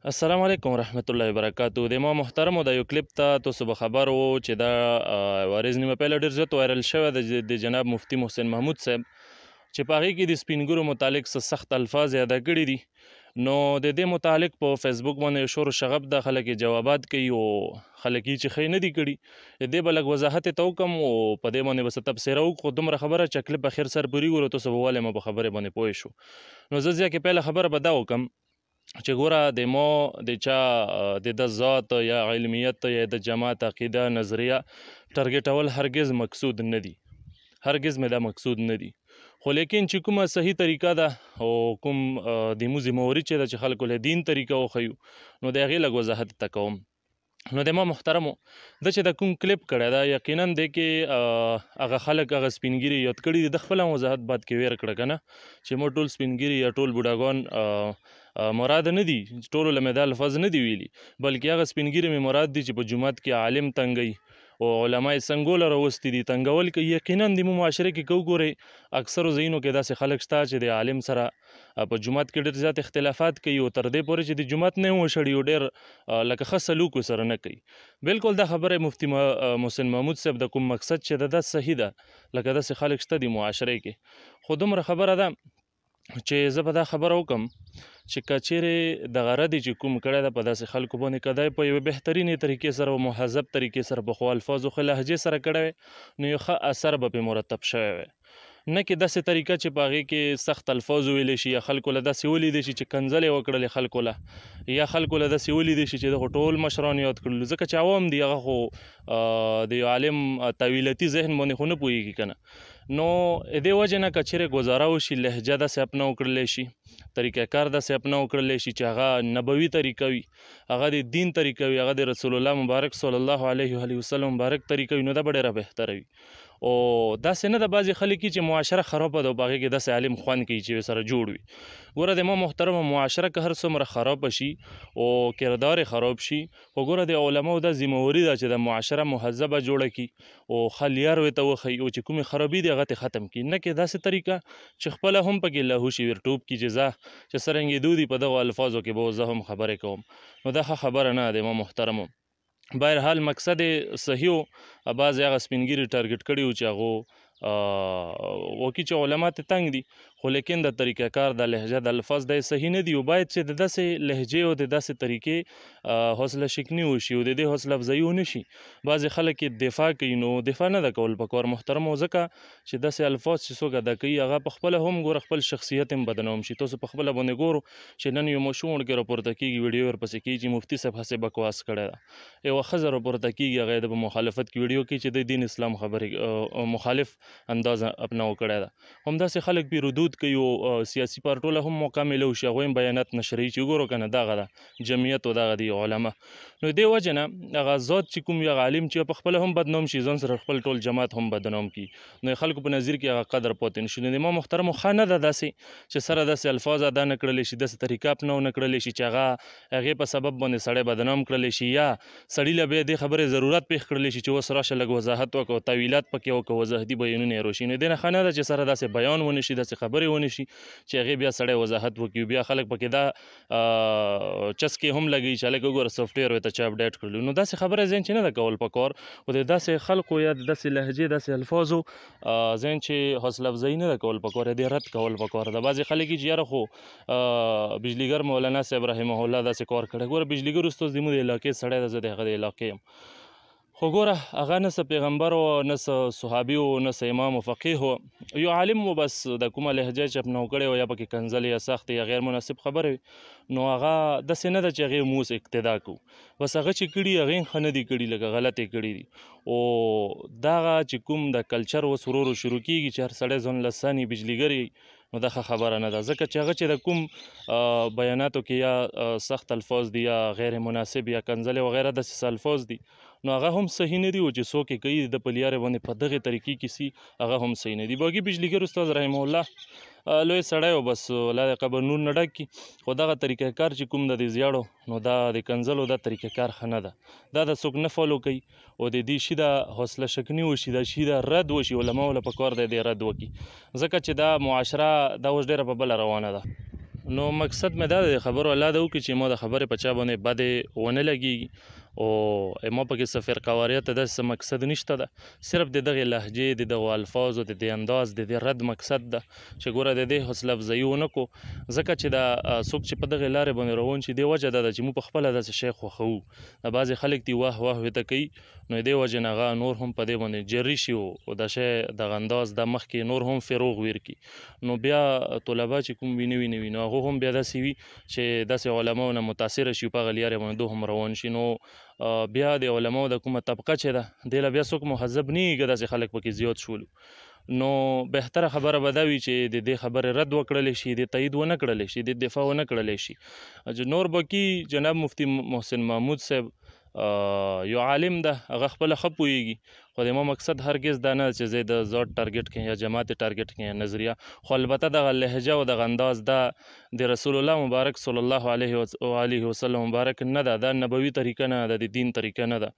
السلام علیکم ورحمت الله وبرکاتو. د ما محترمو د یو کلیپ ته تاسو به خبر وو چې دا ورځ نیمه پهله ډېر زیات وایرل شوی د جناب مفتي محسن محمود صاحب چې په هغې کې د سپین ږیرو متعلق څه سخت الفاظ یاده کړي دي. نو د دې متعلق په فیسبوک باندې شور و شغب ده، خلک یې جوابات کوي او خلک یې چې ښه نه دي کړي. د دې به لږ وضاحت یې ته وکړم او په دې باندې به څه تبصره وکړو، خو دومره خبره چې کلیپ اخر سر پورې ګورو تاسو به ولې ما په خبرې باندې پوه شو. نو زه ځکه پهله خبره به دا وکړم چې ګوره د ما د چا د ده ذات یا علمیت یا د جماعت عقیده نظریه ټارګېټول هرګز مقصود نه دي، هرګز مې دا مقصود نه دي. خو لیکن چې کومه صحیح طریقه ده او کوم د موزي موري چې ده چې خلکو له دین طریقه وښیو، نو د هغې لږ وضاحت ته کوم. نو د ما محترمو ده چې د کوم کلیپ کړی ده، یقینا دی کې هغه خلک هغه سپین ګیري یاد کړي دي. د خپله وضاحت بعد کې ویر کړه که نه چې موږ ټول سپین ګیري یا ټول بوډاګان مراد نه دي، ټولو له مې دا الفاظ نه دي ویلي، بلکې هغه سپین ګیري مې مراد دي چې په جومات کې عالم تنګوي او علما یې څنګوله راوستي دي تنګول کوي. یقینا د مو معاشره کې که وګورئ اکثرو ځایونو کې داسې خلک شته چې د عالم سره په جومات کې ډېر زیات اختلافات کوي او تر دې پورې چې د جومات نه یې وشړي او ډېر لکه ښه سلوک ورسره نه کوي. بلکل دا خبره مفتي محسن محمود صاحب د کوم مقصد چې ده صحیح ده، لکه داسې خلک شته د معاشرې کې. خو دومره خبره ده چې زه به دا خبره وکړم چې که چیرې دغه ردې چې کوم کړی ده په داسې خلکو باندې که دی په یوې بهترینې طریقې سره او مهذب طریقې سره په ښو الفاظو ښه لهجې سره کړی وی، نو یو ښه اثر به پرې مرتب شوی وی. نه کې داسې طریقه چې په هغې کې سخت الفاظ وویلی شي یا خلکو له داسې ولیدی شي چې کنځلې وکړلې خلکو له، یا خلکو له داسې ولیدی شي چې دغه ټول مشران یاد کړلو، ځکه چې عوام دي هغه خو د یو عالم تاویلاتي ذهن باندې خو نه پوهېږي که نه. نو دې وجې نه که چیرې ګزاره وشي لهجه داسې اپنه وکړلی شي، طریقه کار داسې اپنه وکړلی شي چې هغه نبوي طریقه وي، هغه د دین طریقه وي، هغه د رسول الله مبارک صلی الله علیه و وسلم مبارک طریقه وي، نو دا به ډېره بهتره وي. او داسې نه ده بعضې خلک چې معاشره خرابه ده او په هغې کې داسې عالم خوند کوي چې سره جوړ وي. ګوره د ما محترمه معاشره که هر څومره خرابه شي او کردار یې خراب شي، خو ګوره د علماو دا ذمهوري ده چې د معاشره مهذبه جوړه کړي او ښه لیار ورته وښیي او چې کومې خرابي دي هغه ترې ختم کړي، نه کې داسې طریقه چې خپله هم پکې لاهو شي ورټوپ کړي چې ځه چې څرنګې دو دي په دغو الفاظو کې به زه هم خبرې کوم. نو دا ښه خبره نه ده ما محترمو. بهرحال مقصد یې صحیح و، بعضې هغه سپین ګیري ټارګېټ کړي وو چې هغو وکي چې علما ته تنګ دي، خو لیکن د طریقه کار د لهجه د الفاظ دی صحیح نه دي او باید چې د داسې لهجې او د داسې طریقې حوصله شکني وشي او د دې حوصله افزایي ونه شي. بعضې خلک یې دفاع کوي، نو دفاع نه ده کول پکار محترمو، ځکه چې داسې الفاظ چې څوک ادا کوي هغه په خپله هم ګوره خپل شخصیت هم بدنام شي. تاسو په خپله باندې ګورو چې نن یو ماشوم ورکې راپورته کېږي، ویډیو ورپسې کېږي چې مفتي صاحب هسې بکواس کړی ده، یوه ښځه راپورته کېږي هغه یې د په مخالفت کې ویډیو کوي چې د دین اسلام خبرې مخالف انداز اپناو کړی ده. همداسې خلک پې ردود کوي او سیاسي پارټو له هم موقع میلو شي، هغوی هم بیانات نشروي چې وګورو که نه دغه ده جمعیت او دغه دی علما. نو دې وجې نه هغه ذات چې کوم وي هغه عالم چې په خپله هم بدنام شي، ځان سره خپل ټول جماعت هم بدنام کړي، نو خلکو په نظر کې هغه قدر پاتې نه شي. نو د ما محترمو ښه نه ده داسې چې سره داسې الفاظ ادا نه کړلی شي، داسې طریقه اپناو نه کړلی شي چې هغې په سبب باندې سړی بدنام کړلی شي، یا سړي له بیا دې خبرې ضرورت پېښ کړلی شي چې اوس راشه لږ وضاحت وکړه او تاویلات پکې وکړه، وضاحتي بیانونه یې روشي. نو دې نه ښه نه ده چې سره داسې بیان ونه شي، داسې خبرې ونه شي چې هغې بیا سړی وضاحت وکړي، بیا خلک پکې دا چسکې هم لګوي چې هلکه وګوره سافټویر ورته چا اپډیټ کړلو. نو داسې خبره ذهن چې نه ده کول پکار، خو د داسې خلکو یا د داسې لهجې داسې الفاظو ذهن چې حوصله افزایي نه ده کول پکار، دې رد کول پکار ده. بعضې خلک چې یاره خو بجلیګر مولانا صاحب رحمه الله داسې کار کړی، ګوره بجلیګر استاد زموږ د علاقې سړی ده، زه د هغه د علاقې یم، خو ګوره هغه نه څه پیغمبر و نه څه صحابي و نه څه امام و فقیه و، یو عالم و، بس د کومه لهجه چې اپناو کړې وه یا پکې کنځلې یا سختې یا غیر مناسب خبرې وي، نو هغه داسې نه ده چې هغې موږ اقتدا کوو، بس هغه چې کړي هغې ښه نه دي کړي، لکه غلط یې کړي دي. او دغه چې کوم د کلچر اوس ورو ورو شروع کېږي چې هر سړی ځان له ساني بجلیګر نو دا ښه خبره نه ده، ځکه چې هغه چې د کوم بیاناتو کې یا سخت الفاظ دي یا غیر مناسب یا کنځلې وغیره داسې الفاظ دي، نو هغه هم صحیح نه دي، او چې څوک یې کوي د په لیارې باندې په دغې طریقې کې سي هغه هم صحیح نه دي. باقي بجلیګر استاد رحمه الله لوی سړی و، بس الله د قبر نور نه ډک کړي، خو دغه طریقه کار چې کوم د دې زیاړو نو دا د کنځلو دا طریقه کار ښه نه ده، دا د څوک نه فالو کوي او د دې شي د حوصله شکني وشي، دا شي د رد وشي، علماو له پکار دی د رد وکړي، ځکه چې دا معاشره دا اوس ډېره په بله روانه ده. نو مقصد مې دا دی د خبرو الله دې وکړي چې ما د خبرې په چا باندې بدې ونه لګېږي او ما پکې څه فرقواریت ته داسې څه مقصد نشته ده صرف د دغې لهجې د دغو الفاظو د دې انداز د دې رد مقصد ده چې ګوره د دې حوصله افزایي ونه کړو ځکه چې دا څوک چې په دغې لارې باندې روان شي دې وجه دا ده چې موږ پخپله داسې شی خوښوو دا بعضې خلک دي واه واه ورته کوي نو دې وجې نه هغه نور هم په دې باندې جري شي او دا شی دغه انداز دا مخکې نور هم فروغ ورکړي نو بیا طلبا چې کوم وي نوي نوي نو هغه هم بیا داسې وي چې داسې علماو نه متاثره شي په هغه لارې باندې دوی هم روان شي نو بیا د علماو د کومه طبقه چې ده دې له بیا څوک مهذب نه کېږي داسې خلک پکې زیات شولو نو بهتره خبره به دا وي چې د دې خبرې رد وکړلی شي د تایید ونه کړلی شي د دفاع ونه کړلی شي نور به کی جناب مفتی محسن محمود صاحب یو عالم ده هغه خپله ښه پوهېږي خو د ما مقصد هرګز دا نه چې زه د ذات ټارګټ کړم یا جماعت ټارګټ کړم یا نظریه خو البته دغه لهجه او دغه انداز دا د رسول الله مبارک صلی الله علیه وسلم مبارک نه ده دا نبوي طریقه نه ده د دین طریقه نه ده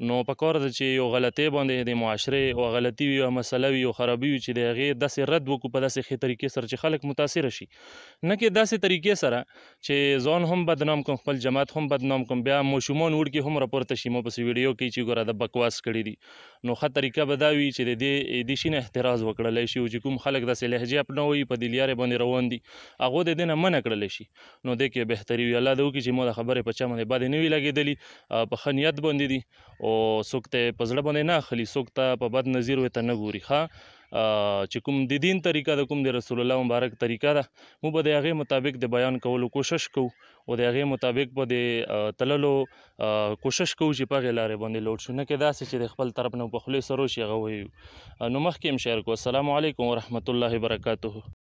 نو پکار ده چې یو غلطۍ باندې د معاشرې او غلطي وي او مسله وي او خرابي وي چې د هغې داسې رد وکړو په داسې ښې طریقې سره چې خلک متاثره شي نه کې داسې طریقې سره چې ځان هم بدنام کړم خپل جماعت هم بدنام کړم بیا ماشومان وړکي هم راپورته شي ما پسې ویډیو کوي چې ګوره د بکواس کړي دي نو ښه طریقه به دا وي چې د دې شي نه احتراز وکړلی شي او چې کوم خلک داسې لهجې اپنوي په دې لارې باندې روان دي هغو د دې نه منع کړلی شي نو دې کې بهتري وي الله دې وکړي چې ما د خبرې په چا باندې بدې نه وي لګېدلي په ښه نیت باندې دي او څوک ته په زړه باندې نه اخلي څوک ته په بد نظیر ورته نه ګوري چې کوم د دین طریقه د کوم د رسول الله مبارک طریقه ده موږ به د هغې مطابق د بیان کولو کوشش کوو او د هغې مطابق به د تللو کوشش کوو چې په هغې لارې باندې لوټ شو نه کې داسې چې د خپل طرف نه په خولې سره وشي هغه ووایو نو مخکې هم شعر کو السلام علیکم ورحمت الله وبرکاته